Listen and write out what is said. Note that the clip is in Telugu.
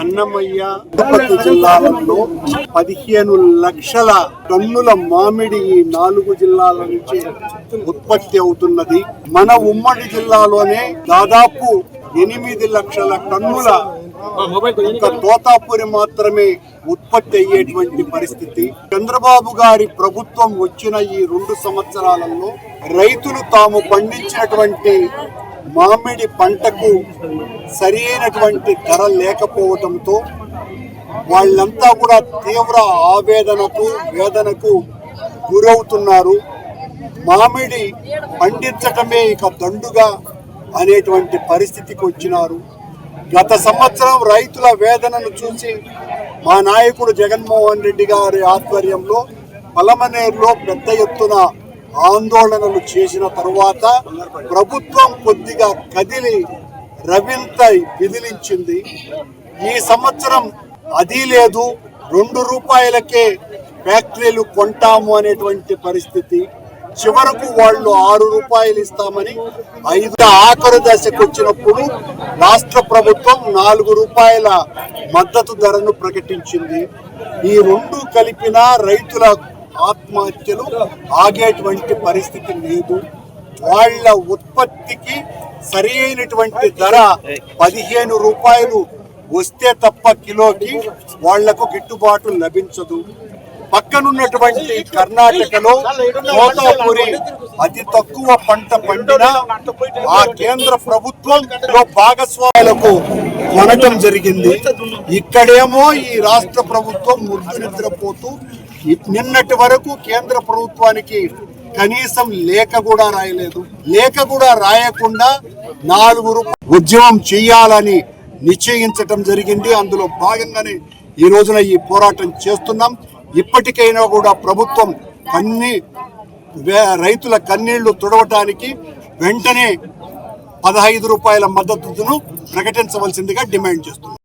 అన్నమయ్య తిరుపతి జిల్లాలలో 15 లక్షల టన్నుల మామిడి ఈ 4 జిల్లాల నుంచి ఉత్పత్తి అవుతున్నది. మన ఉమ్మడి జిల్లాలోనే దాదాపు 8 లక్షల టన్నుల తోతాపురి మాత్రమే ఉత్పత్తి అయ్యేటువంటి పరిస్థితి. చంద్రబాబు గారి ప్రభుత్వం వచ్చిన ఈ 2 సంవత్సరాలలో రైతులు తాము పండించినటువంటి మామిడి పంటకు సరి అయినటువంటి ధర లేకపోవడంతో వాళ్ళంతా కూడా తీవ్ర ఆవేదనకు వేదనకు గురవుతున్నారు. మామిడి పండించటమే ఇక దండుగా అనేటువంటి పరిస్థితికి వచ్చినారు. గత సంవత్సరం రైతుల వేదనను చూసి మా నాయకుడు జగన్మోహన్ రెడ్డి గారి ఆధ్వర్యంలో పలమనేరులో పెద్ద ఎత్తున ఆందోళనలు చేసిన తరువాత ప్రభుత్వం కొద్దిగా కదిలి రవింత విదిలించింది. ఈ సంవత్సరం అది లేదు, 2 రూపాయలకే ఫ్యాక్టరీలు కొంటాము అనేటువంటి పరిస్థితి. చివరకు వాళ్ళు 6 రూపాయలు ఇస్తామని 5 ఆఖరు దశకు వచ్చినప్పుడు రాష్ట్ర ప్రభుత్వం 4 రూపాయల మద్దతు ధరను ప్రకటించింది. ఈ 2 కలిపిన రైతుల ఆత్మహత్యలు ఆగేటువంటి పరిస్థితి లేదు. వాళ్ళ ఉత్పత్తికి సరి అయినటువంటి ధర 15 రూపాయలు వస్తే తప్ప కిలోకి వాళ్లకు గిట్టుబాటు లభించదు. పక్కనున్నటువంటి కర్ణాటకలో తోతాపురి అతి తక్కువ పంట పండిన ఆ కేంద్ర ప్రభుత్వంలో భాగస్వాములకు కొనటం జరిగింది. ఇక్కడేమో ఈ రాష్ట్ర ప్రభుత్వం ముద్దు నిద్రపోతూ నిన్నటి వరకు కేంద్ర ప్రభుత్వానికి కనీసం లేఖ కూడా రాయలేదు. లేఖ కూడా రాయకుండా 4 రూపాయలు ఉద్యమం చేయాలని నిశ్చయించటం జరిగింది. అందులో భాగంగానే ఈ రోజున ఈ పోరాటం చేస్తున్నాం. ఇప్పటికైనా కూడా ప్రభుత్వం రైతుల కన్నీళ్లు తుడవటానికి వెంటనే 15 రూపాయల మద్దతును ప్రకటించవలసిందిగా డిమాండ్ చేస్తున్నాం.